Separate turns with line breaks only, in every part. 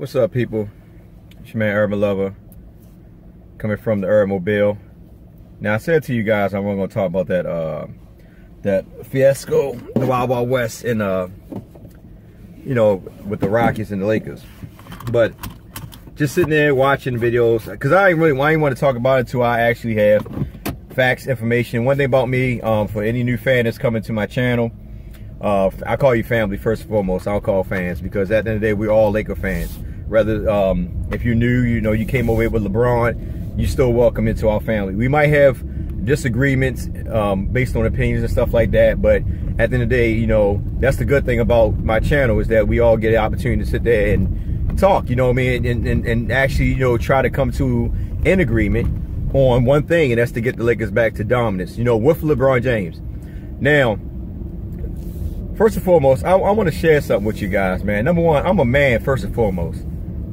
What's up, people? It's your man Urban Lover, coming from the Urban Mobile. Now, I said to you guys I'm going to talk about that fiasco, the Wild Wild West, in you know, with the Rockets and the Lakers. But just sitting there watching videos, because I didn't want to talk about it until I actually have facts, information. One thing about me, for any new fan that's coming to my channel, I call you family first and foremost. I don't call fans, because at the end of the day, we're all Laker fans. Rather, if you're new, you know, you came over here with LeBron, you're still welcome into our family. We might have disagreements based on opinions and stuff like that, but at the end of the day, you know, that's the good thing about my channel, is that we all get the opportunity to sit there and talk, you know what I mean, and actually, you know, try to come to an agreement on one thing, and that's to get the Lakers back to dominance, you know, with LeBron James. Now, first and foremost, I want to share something with you guys, man. Number one, I'm a man first and foremost.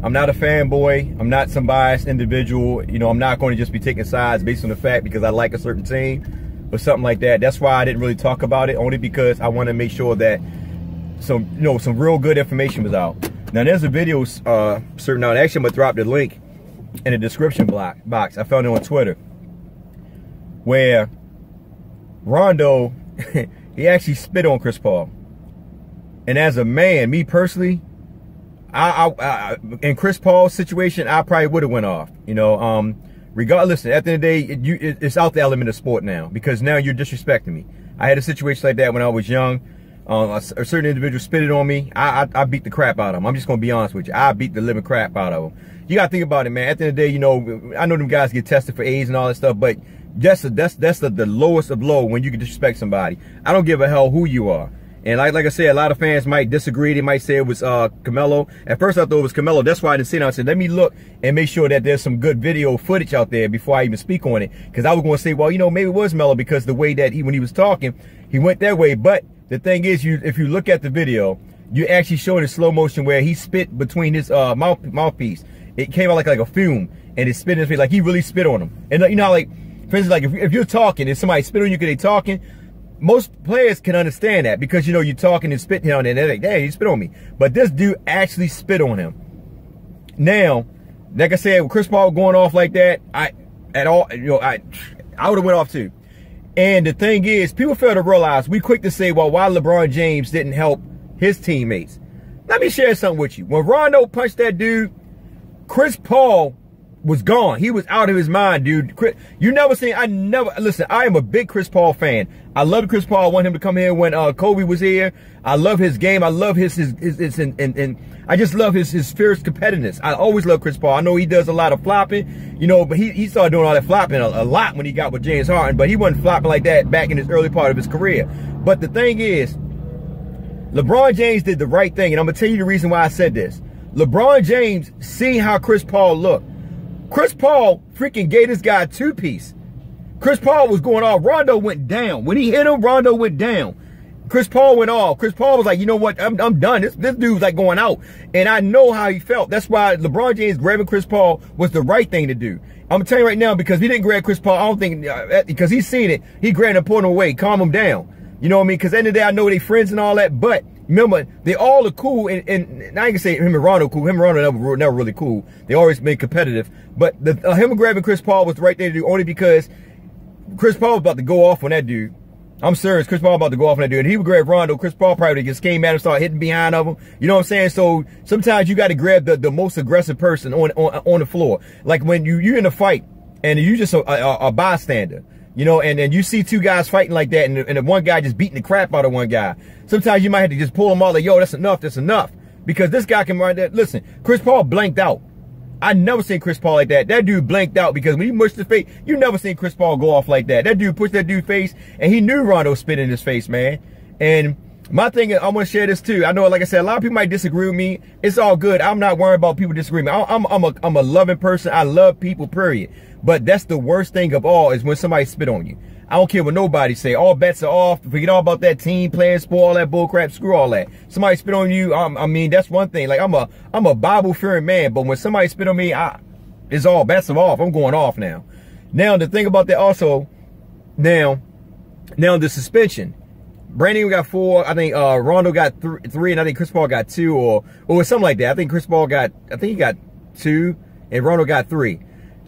I'm not a fanboy. I'm not some biased individual. You know, I'm not going to just be taking sides based on the fact because I like a certain team or something like that. That's why I didn't really talk about it, only because I want to make sure that some real good information was out. Now, there's a video certain out. Actually, I'm going to drop the link in the description box. I found it on Twitter, where Rondo, he actually spit on Chris Paul. And as a man, me personally, in Chris Paul's situation, I probably would have went off. You know, regardless, at the end of the day, it's out the element of sport now, because now you're disrespecting me. I had a situation like that when I was young. A certain individual spitted on me. I beat the crap out of him. I'm just going to be honest with you. I beat the living crap out of him. You got to think about it, man. At the end of the day, you know, I know them guys get tested for AIDS and all that stuff, but that's the lowest of low when you can disrespect somebody. I don't give a hell who you are. And like I said, a lot of fans might disagree. They might say it was Carmelo. At first, I thought it was Carmelo. That's why I didn't sit down and said, let me look and make sure that there's some good video footage out there before I even speak on it. Because I was going to say, well, you know, maybe it was Melo, because the way that when he was talking, he went that way. But the thing is, if you look at the video, you actually showed in slow motion where he spit between his mouthpiece. It came out like a fume, and it spit in his face, like he really spit on him. And you know, like, for instance, like if you're talking and somebody spit on you because they talking, most players can understand that, because, you know, you're talking and spitting on it, and they're like, hey, he spit on me. But this dude actually spit on him. Now, like I said, with Chris Paul going off like that, I would have went off too. And the thing is, people fail to realize, we quick to say, well, why LeBron James didn't help his teammates. Let me share something with you. When Rondo punched that dude, Chris Paul was gone. He was out of his mind, dude. You never seen, listen, I am a big Chris Paul fan. I love Chris Paul. I want him to come here when Kobe was here. I love his game. I love his I just love his fierce competitiveness. I always love Chris Paul. I know he does a lot of flopping, you know, but he started doing all that flopping a lot when he got with James Harden, but he wasn't flopping like that back in his early part of his career. But the thing is, LeBron James did the right thing, and I'm going to tell you the reason why I said this. LeBron James, seeing how Chris Paul looked, Chris Paul freaking gave this guy a two-piece. Chris Paul was going off. Rondo went down. When he hit him, Rondo went down. Chris Paul went off. Chris Paul was like, you know what? I'm done. This dude's like going out. And I know how he felt. That's why LeBron James grabbing Chris Paul was the right thing to do. I'm going to tell you right now, because he didn't grab Chris Paul, I don't think, because he's seen it, he grabbed him and pulled him away, calm him down. You know what I mean? Because at the end of the day, I know they friends and all that, but remember, they all are cool, and I ain't gonna say him and Rondo cool. Him and Rondo never really cool. They always been competitive. But him grabbing Chris Paul was the right thing to do, only because Chris Paul was about to go off on that dude. I'm serious. Chris Paul about to go off on that dude. And he would grab Rondo. Chris Paul probably just came at him, started hitting behind of him. You know what I'm saying? So sometimes you got to grab the most aggressive person on the floor. Like when you're in a fight and you just a bystander. You know, and then you see two guys fighting like that, and one guy just beating the crap out of one guy. Sometimes you might have to just pull them all like, yo, that's enough. Because this guy can run that. Listen, Chris Paul blanked out. I never seen Chris Paul like that. That dude blanked out, because when he mushed his face, you never seen Chris Paul go off like that. That dude pushed that dude's face, and he knew Rondo spit in his face, man. And my thing is, I want to share this too. I know, like I said, a lot of people might disagree with me. It's all good. I'm not worried about people disagreeing with me. I'm a loving person. I love people, period. But that's the worst thing of all, is when somebody spit on you. I don't care what nobody say. All bets are off. Forget all about that team playing sport, all that bull crap. Screw all that. Somebody spit on you. I mean, that's one thing. Like, I'm a Bible fearing man, but when somebody spit on me, it's all bets are off. I'm going off now. Now, the thing about that also, now the suspension. Brandon got 4. I think Rondo got 3, and I think Chris Paul got 2, or something like that. I think Chris Paul got, he got 2, and Rondo got 3.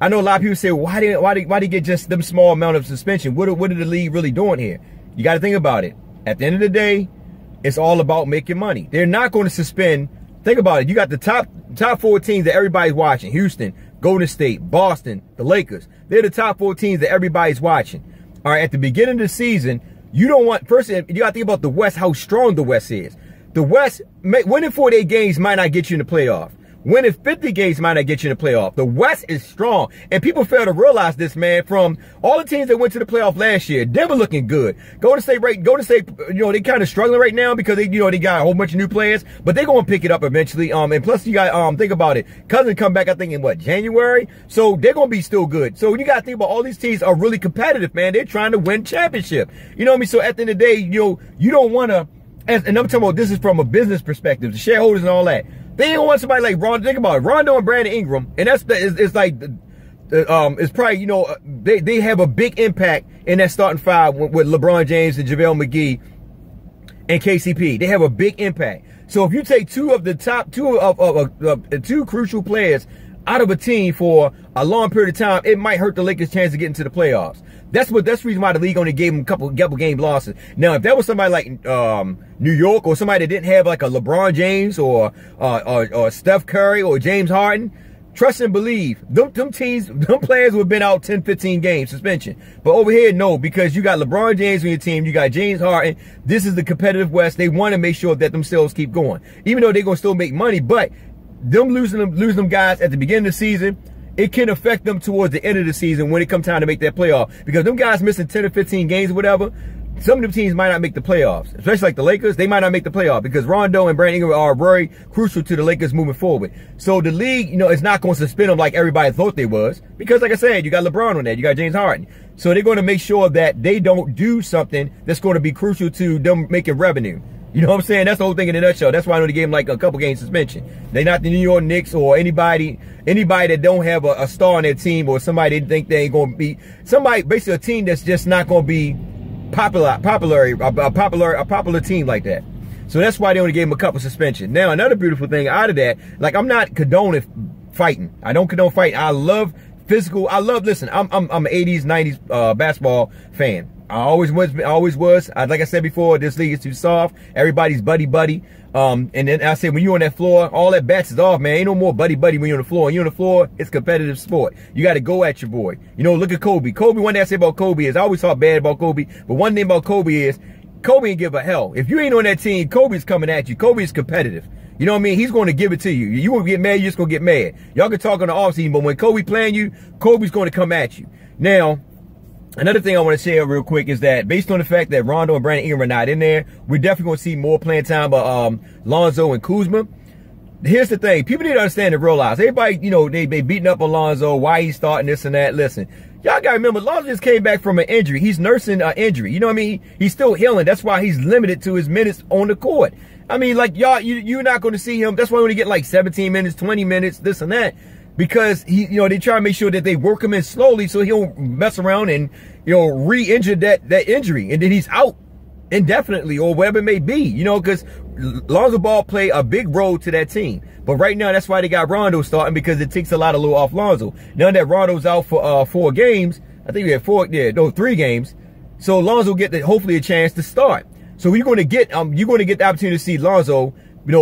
I know a lot of people say, why did he get just them small amount of suspension? What are the league really doing here? You got to think about it. At the end of the day, it's all about making money. They're not going to suspend. Think about it. You got the top 4 teams that everybody's watching: Houston, Golden State, Boston, the Lakers. They're the top 4 teams that everybody's watching. All right, at the beginning of the season, you don't want, first, you got to think about the West, how strong the West is. The West, winning 48 games might not get you in the playoff. Winning 50 games might not get you in the playoff. The West is strong. And people fail to realize this, man. From all the teams that went to the playoff last year, Denver looking good. Golden State, you know, they kind of struggling right now because they got a whole bunch of new players, but they're going to pick it up eventually. And plus you got, think about it. Cousins come back, I think, in what, January? So they're going to be still good. So you got to think about all these teams are really competitive, man. They're trying to win championship. You know what I mean? So at the end of the day, you don't want to, and I'm talking about this is from a business perspective, the shareholders and all that. They don't want somebody like Rondo. Think about it, Rondo and Brandon Ingram, and it's like, it's probably, you know, they have a big impact in that starting 5 with LeBron James and JaVale McGee and KCP. They have a big impact. So if you take 2 of the top 2 crucial players out of a team for a long period of time, it might hurt the Lakers' chance of getting to the playoffs. That's the reason why the league only gave them a couple game losses. Now, if that was somebody like New York, or somebody that didn't have like a LeBron James or Steph Curry or James Harden, trust and believe, them players would have been out 10, 15 games suspension. But over here, no, because you got LeBron James on your team, you got James Harden. This is the competitive West. They want to make sure that themselves keep going, even though they're gonna still make money. But them losing them guys at the beginning of the season, it can affect them towards the end of the season when it comes time to make that playoff. Because them guys missing 10 or 15 games or whatever, some of them teams might not make the playoffs. Especially like the Lakers, they might not make the playoff because Rondo and Brandon Ingram are very crucial to the Lakers moving forward. So the league, you know, is not going to suspend them like everybody thought they was. Because like I said, you got LeBron on that, you got James Harden. So they're going to make sure that they don't do something that's going to be crucial to them making revenue. You know what I'm saying? That's the whole thing in a nutshell. That's why I know they gave him like a couple game suspension. They're not the New York Knicks or anybody that don't have a star on their team, or somebody they think they ain't going to be, somebody, basically a team that's just not going to be a popular team like that. So that's why they only gave him a couple suspension. Now, another beautiful thing out of that, like, I'm not condoning fighting. I don't condone fighting. I love physical. Listen, I'm an 80s, 90s basketball fan. I always was. Like I said before, this league is too soft. Everybody's buddy. And then I said, when you're on that floor, all that bats is off, man. Ain't no more buddy when you're on the floor. When you're on the floor, it's competitive sport. You got to go at your boy. You know, look at Kobe. One thing I say about Kobe is, I always talk bad about Kobe, but one thing about Kobe is, Kobe ain't give a hell. If you ain't on that team, Kobe's coming at you. Kobe is competitive. You know what I mean? He's going to give it to you. You won't get mad, you're just going to get mad. Y'all can talk on the offseason, but when Kobe playing you, Kobe's going to come at you. Now, another thing I want to share real quick is that based on the fact that Rondo and Brandon Ingram are not in there, we're definitely going to see more playing time by Lonzo and Kuzma. Here's the thing. People need to understand and realize. Everybody, you know, they beating up on Lonzo. Why he's starting this and that. Listen, y'all got to remember, Lonzo just came back from an injury. He's nursing an injury. You know what I mean? He's still healing. That's why he's limited to his minutes on the court. I mean, like, y'all, you're not going to see him. That's why when he get like 17 minutes, 20 minutes, this and that. Because they try to make sure that they work him in slowly so he don't mess around and, re-injure that injury. And then he's out indefinitely or whatever it may be, because Lonzo Ball play a big role to that team. But right now, that's why they got Rondo starting, because it takes a lot of load off Lonzo. Now that Rondo's out for 4 games, I think we had 3 games. So Lonzo get hopefully a chance to start. So you're going to get the opportunity to see Lonzo,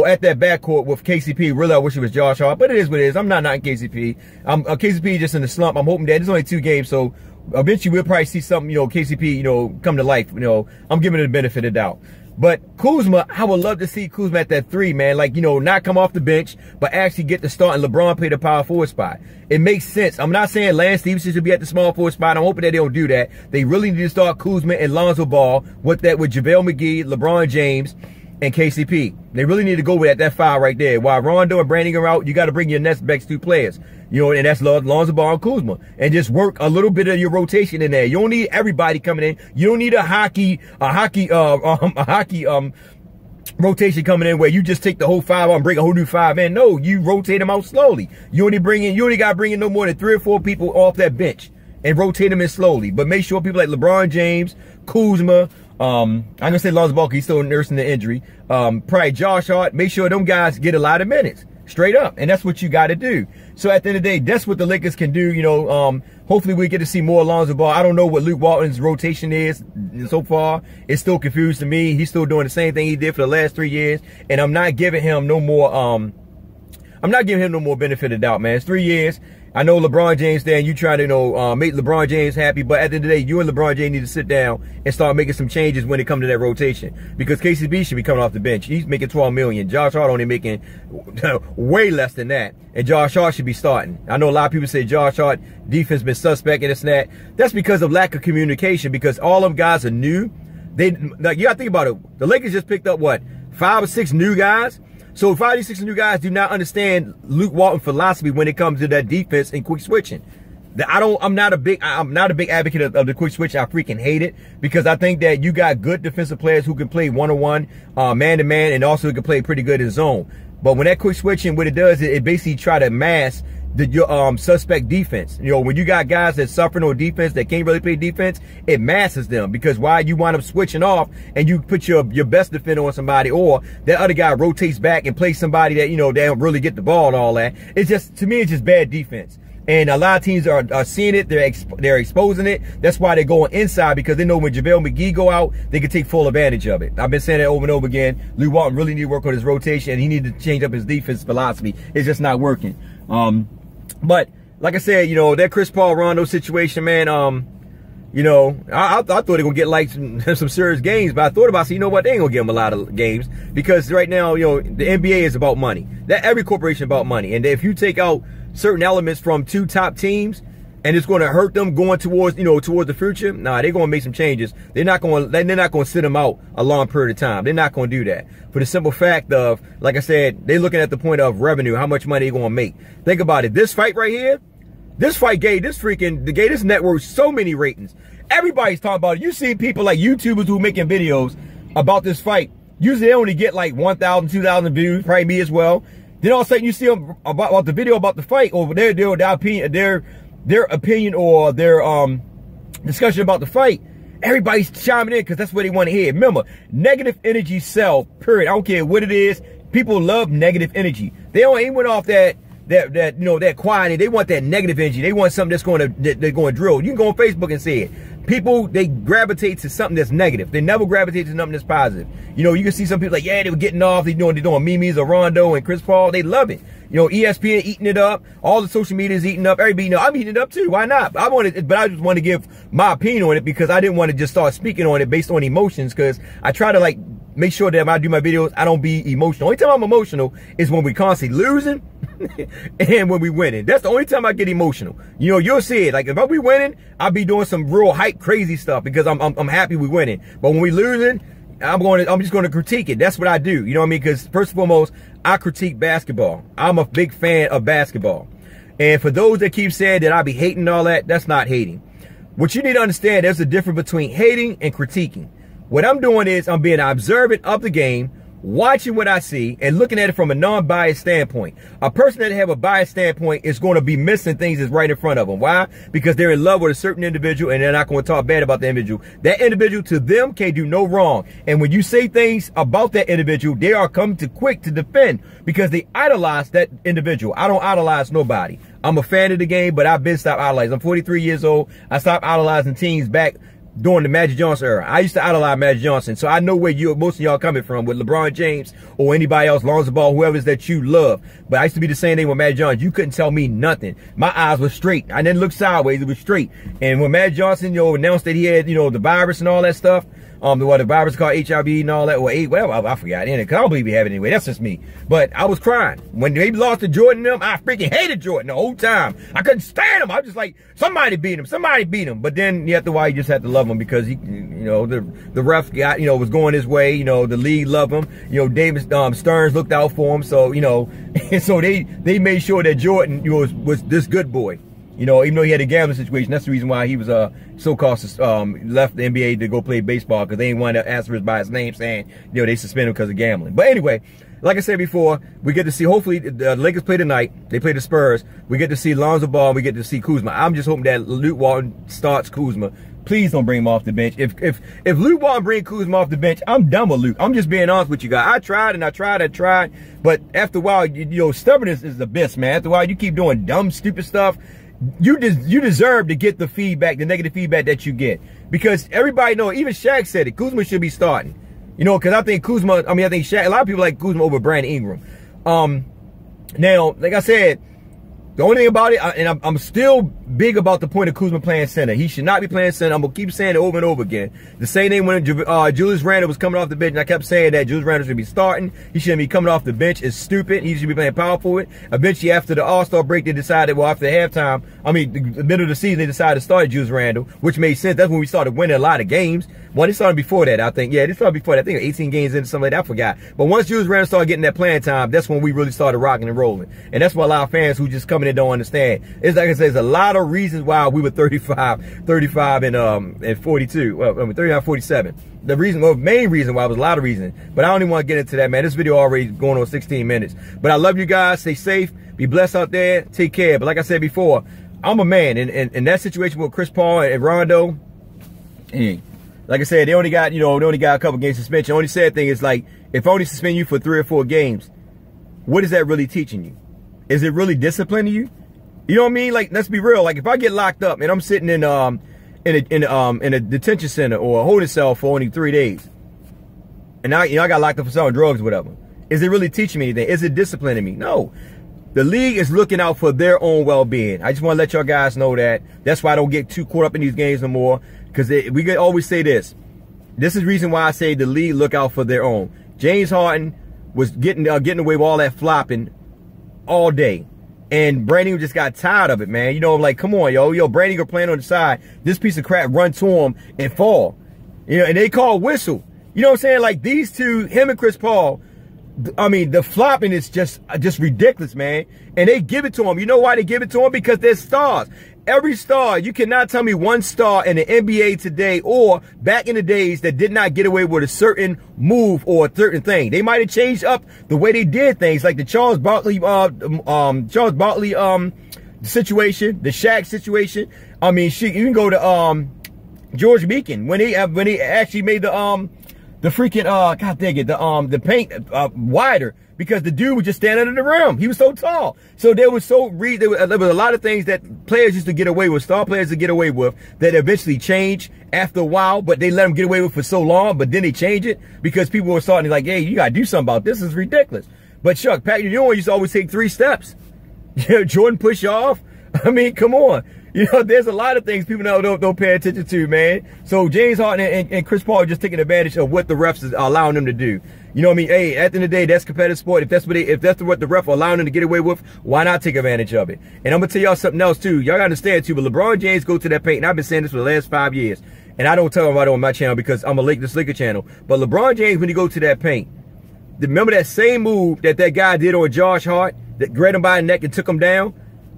at that backcourt with KCP. Really, I wish it was Josh Hart, but it is what it is. I'm not knocking KCP. KCP just in the slump. I'm hoping that there's only 2 games, so eventually we'll probably see something, KCP, come to life. I'm giving it the benefit of the doubt. But Kuzma, I would love to see Kuzma at that 3, man. Like, not come off the bench, but actually get the start and LeBron play the power forward spot. It makes sense. I'm not saying Lance Stevenson should be at the small forward spot. I'm hoping that they don't do that. They really need to start Kuzma and Lonzo Ball with JaVale McGee, LeBron James, and KCP. They really need to go with that 5 right there. While Rondo and Brandon are out, you got to bring your next best 2 players. And that's Lonzo Ball and Kuzma. And just work a little bit of your rotation in there. You don't need everybody coming in. You don't need a hockey rotation coming in where you just take the whole 5 out and bring a whole new 5 in. No, you rotate them out slowly. You only got to bring in no more than 3 or 4 people off that bench and rotate them in slowly. But make sure people like LeBron James, Kuzma, I'm gonna say Lonzo Ball, he's still nursing the injury. Probably Josh Hart. Make sure them guys get a lot of minutes, straight up, and that's what you got to do. So at the end of the day, that's what the Lakers can do. You know, hopefully we get to see more Lonzo Ball. I don't know what Luke Walton's rotation is so far. It's still confused to me. He's still doing the same thing he did for the last 3 years, and I'm not giving him no more. I'm not giving him no more benefit of doubt, man. It's 3 years. I know LeBron James there, and you try to, you know, make LeBron James happy, but at the end of the day, you and LeBron James need to sit down and start making some changes when it comes to that rotation. Because KCB should be coming off the bench. He's making $12 million. Josh Hart only making way less than that. And Josh Hart should be starting. I know a lot of people say Josh Hart defense been suspect and this and that. That's because of lack of communication, because all them guys are new. Like, you gotta think about it. The Lakers just picked up, what, 5 or 6 new guys? So 5 or 6 new guys do not understand Luke Walton philosophy when it comes to that defense and quick switching. I'm not a big advocate of the quick switch. I freaking hate it, because I think that you got good defensive players who can play one-on-one, man-to-man, and also can play pretty good in zone. But when that quick switching, what it does, it basically try to mask your suspect defense. You know, when you got guys that suffering on defense, that can't really play defense, it masks them, because why you wind up switching off and you put your best defender on somebody, or that other guy rotates back and plays somebody that, you know, they don't really get the ball and all that. It's just, to me, it's just bad defense. And a lot of teams are seeing it. They're exposing it. That's why they're going inside, because they know when JaVale McGee go out, they can take full advantage of it. I've been saying that over and over again. Luke Walton really need to work on his rotation, and he need to change up his defense philosophy. It's just not working. But like I said, you know, that Chris Paul Rondo situation, man, you know, I thought they were gonna get like some serious games, but I thought about, so you know what, they ain't gonna give them a lot of games, because right now, you know, the NBA is about money. That every corporation about money, and if you take out certain elements from 2 top teams, and it's going to hurt them going towards, you know, towards the future, nah, they're going to make some changes. They're not going to sit them out a long period of time. They're not going to do that, for the simple fact of, like I said, they're looking at the point of revenue, how much money they're going to make. Think about it. This fight right here, this fight gave this network so many ratings. Everybody's talking about it. You see people like YouTubers who are making videos about this fight. Usually they only get like 1,000, 2,000 views, probably me as well. Then all of a sudden you see them about the video about the fight, over their opinion or their discussion about the fight. Everybody's chiming in, because that's what they want to hear. Remember, negative energy sell, period. I don't care what it is. People love negative energy. They don't even went off that you know, that quiet. They want that negative energy. They want something they're going to drill. You can go on Facebook and see it. People, they gravitate to something that's negative. They never gravitate to something that's positive. You know, you can see some people like, yeah, they were getting off. They're doing memes of Rondo and Chris Paul. They love it. You know, ESPN eating it up. All the social media is eating up. Everybody, you know, I'm eating it up too. Why not? But I just want to give my opinion on it, because I didn't want to just start speaking on it based on emotions, because I try to, like, make sure that when I do my videos, I don't be emotional. Only time I'm emotional is when we constantly losing and when we winning. That's the only time I get emotional. You know, you'll see it. Like, if I be winning, I'll be doing some real hype, crazy stuff, because I'm happy we winning. But when we losing, I'm just going to critique it. That's what I do. You know what I mean? Because first and foremost, I critique basketball. I'm a big fan of basketball. And for those that keep saying that I be hating all that, that's not hating. What you need to understand, there's a difference between hating and critiquing. What I'm doing is I'm being observant of the game, watching what I see, and looking at it from a non-biased standpoint. A person that have a biased standpoint is going to be missing things that's right in front of them. Why? Because they're in love with a certain individual, and they're not going to talk bad about the individual. That individual, to them, can't do no wrong. And when you say things about that individual, they are coming to quick to defend, because they idolize that individual. I don't idolize nobody. I'm a fan of the game, but I've been stopped idolizing. I'm 43 years old. I stopped idolizing teams back during the Magic Johnson era. I used to idolize Magic Johnson, so I know where most of y'all coming from with LeBron James or anybody else, Lonzo Ball, whoever it is that you love. But I used to be the same thing with Magic Johnson. You couldn't tell me nothing. My eyes were straight. I didn't look sideways. It was straight. And when Magic Johnson, you know, announced that he had, you know, the virus and all that stuff, the virus called HIV and all that, or AIDS, whatever, I forgot. Cause I don't believe he had it anyway. That's just me. But I was crying when they lost to Jordan and them. I freaking hated Jordan the whole time. I couldn't stand him. I was just like, somebody beat him. Somebody beat him. But then after a while, you just had to love him, because he, you know, the ref got, you know, was going his way. You know, the league loved him. You know, David Stearns looked out for him. So, you know, and so they made sure that Jordan, you know, was this good boy. You know, even though he had a gambling situation, that's the reason why he was so-called left the NBA to go play baseball, because they didn't want to answer by his name, saying, you know, they suspended him because of gambling. But anyway, like I said before, we get to see, hopefully, the Lakers play tonight. They play the Spurs. We get to see Lonzo Ball. We get to see Kuzma. I'm just hoping that Luke Walton starts Kuzma Please don't bring him off the bench. If Luke Walton bring Kuzma off the bench, I'm done with Luke. I'm just being honest with you guys. I tried and I tried. But after a while, you know, stubbornness is the best, man. After a while, you keep doing dumb, stupid stuff. You deserve to get the feedback, the negative feedback that you get. Because everybody know, even Shaq said it, Kuzma should be starting. You know, because I think Kuzma, I think Shaq, a lot of people like Kuzma over Brandon Ingram. Now, like I said, the only thing about it, and I'm still big about the point of Kuzma playing center. He should not be playing center. I'm going to keep saying it over and over again. The same thing when Julius Randle was coming off the bench, and I kept saying that Julius Randle should be starting. He shouldn't be coming off the bench. It's stupid. He should be playing power forward. Eventually, after the All-Star break, they decided, well, after halftime, the middle of the season, they decided to start Julius Randle, which made sense. That's when we started winning a lot of games. Well, they started before that, I think. Yeah, they started before that. I think 18 games in, something like that. I forgot. But once Julius Randle started getting that playing time, that's when we really started rocking and rolling. And that's what a lot of fans who just coming in don't understand. It's like I said, there's a lot of reasons why we were 35 and 42. Well, 39, 47. The main reason why was a lot of reasons. But I don't even want to get into that, man. This video already going on 16 minutes. But I love you guys. Stay safe. Be blessed out there. Take care. But like I said before, I'm a man. In that situation with Chris Paul and Rondo, like I said, they only got a couple games suspension. The only sad thing is, like, if I only suspend you for 3 or 4 games, what is that really teaching you? Is it really disciplining you? You know what I mean? Like, let's be real. Like, if I get locked up and I'm sitting in a detention center or a holding cell for only 3 days, and I got locked up for selling drugs or whatever, is it really teaching me anything? Is it disciplining me? No. The league is looking out for their own well-being. I just want to let y'all guys know that. That's why I don't get too caught up in these games no more. Because we can always say this. This is the reason why I say the league look out for their own. James Harden was getting away with all that flopping all day. And Brandon just got tired of it, man. You know, like, come on, yo, Brandon playing on the side. This piece of crap run to him and fall. You know, and they call whistle. You know what I'm saying? Like, these two, him and Chris Paul, the flopping is just ridiculous, man. And they give it to him. You know why they give it to him? Because they're stars. Every star, you cannot tell me one star in the NBA today or back in the days that did not get away with a certain move or a certain thing. They might have changed up the way they did things, like the Charles Barkley situation, the Shaq situation. I mean, you can go to George Meekin when he actually made the freaking God dang it, the paint wider, because the dude was just standing under the rim. He was so tall. So there was a lot of things that players used to get away with, star players to get away with, that eventually changed after a while, but they let them get away with for so long, but then they change it because people were starting to like, hey, you gotta do something about this. This is ridiculous. But Chuck, Patrick Ewing used to always take 3 steps. You know, Jordan push off. I mean, come on. You know, there's a lot of things people don't pay attention to, man. So James Harden and Chris Paul are just taking advantage of what the refs is allowing them to do. You know what I mean? Hey, at the end of the day, that's competitive sport. If that's what the ref are allowing them to get away with, why not take advantage of it? And I'm gonna tell y'all something else too. Y'all gotta understand too. But LeBron James go to that paint, and I've been saying this for the last 5 years. And I don't tell about it on my channel because I'm a Laker channel. But LeBron James, when he go to that paint, remember that same move that guy did on Josh Hart, that grabbed him by the neck and took him down?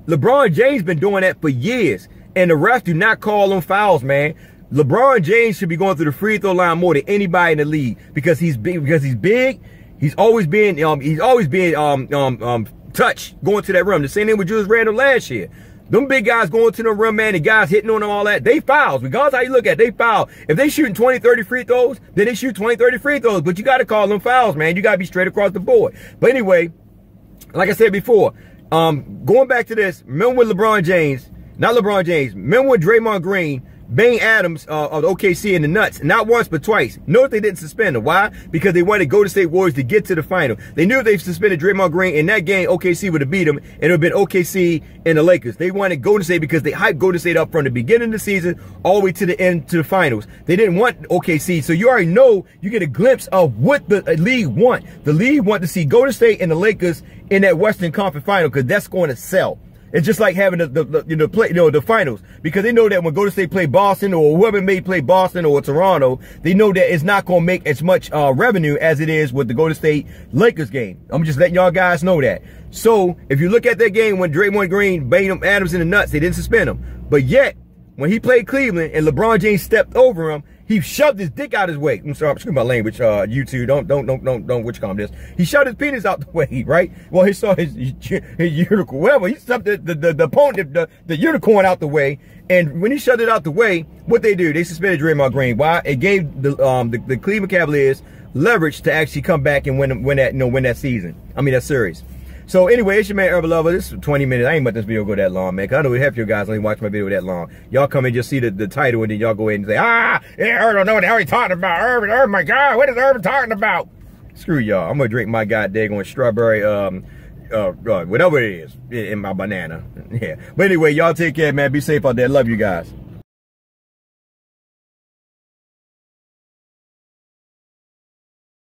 LeBron James been doing that for years. And the refs do not call them fouls, man. LeBron James should be going through the free throw line more than anybody in the league because he's big. He's always been touched going to that rim. The same thing with Julius Randle last year. Them big guys going to the rim, man, the guys hitting on them, all that, they fouls. Regardless how you look at it, they foul. If they shooting 20, 30 free throws, then they shoot 20, 30 free throws. But you got to call them fouls, man. You got to be straight across the board. But anyway, like I said before, going back to this, remember when remember when Draymond Green banged Adams of OKC in the nuts, not once but twice. Note they didn't suspend him. Why? Because they wanted Golden State Warriors to get to the final. They knew if they suspended Draymond Green in that game, OKC would have beat him, and it would have been OKC and the Lakers. They wanted Golden State because they hyped Golden State up from the beginning of the season all the way to the end, to the finals. They didn't want OKC, so you already know, you get a glimpse of what the league want. The league want to see Golden State and the Lakers in that Western Conference final because that's going to sell. It's just like having the finals, because they know that when Golden State play Boston or whoever may play Boston or Toronto, they know that it's not going to make as much revenue as it is with the Golden State Lakers game. I'm just letting y'all guys know that. So if you look at that game when Draymond Green banged Adams in the nuts, they didn't suspend him. But yet, when he played Cleveland and LeBron James stepped over him, He shoved his dick out his way. I'm sorry, excuse my language, YouTube. Don't which calm this. He shoved his penis out the way, right? Well, he saw his unicorn, whatever. He shoved the opponent, the unicorn out the way. And when he shoved it out the way, what they do? They suspended Draymond Green. Why? It gave the Cleveland Cavaliers leverage to actually come back and win that season. I mean, that series. So anyway, it's your man Urban Lover. This is 20 minutes. I ain't let this video go that long, man. Cause I know half your guys only watch my video that long. Y'all come and just see the title and then y'all go ahead and say, yeah, Urban don't know what the hell he's talking about. Urban, my God, what is Urban talking about? Screw y'all. I'm gonna drink my goddamn strawberry, whatever it is in my banana. Yeah. But anyway, y'all take care, man. Be safe out there. Love you guys.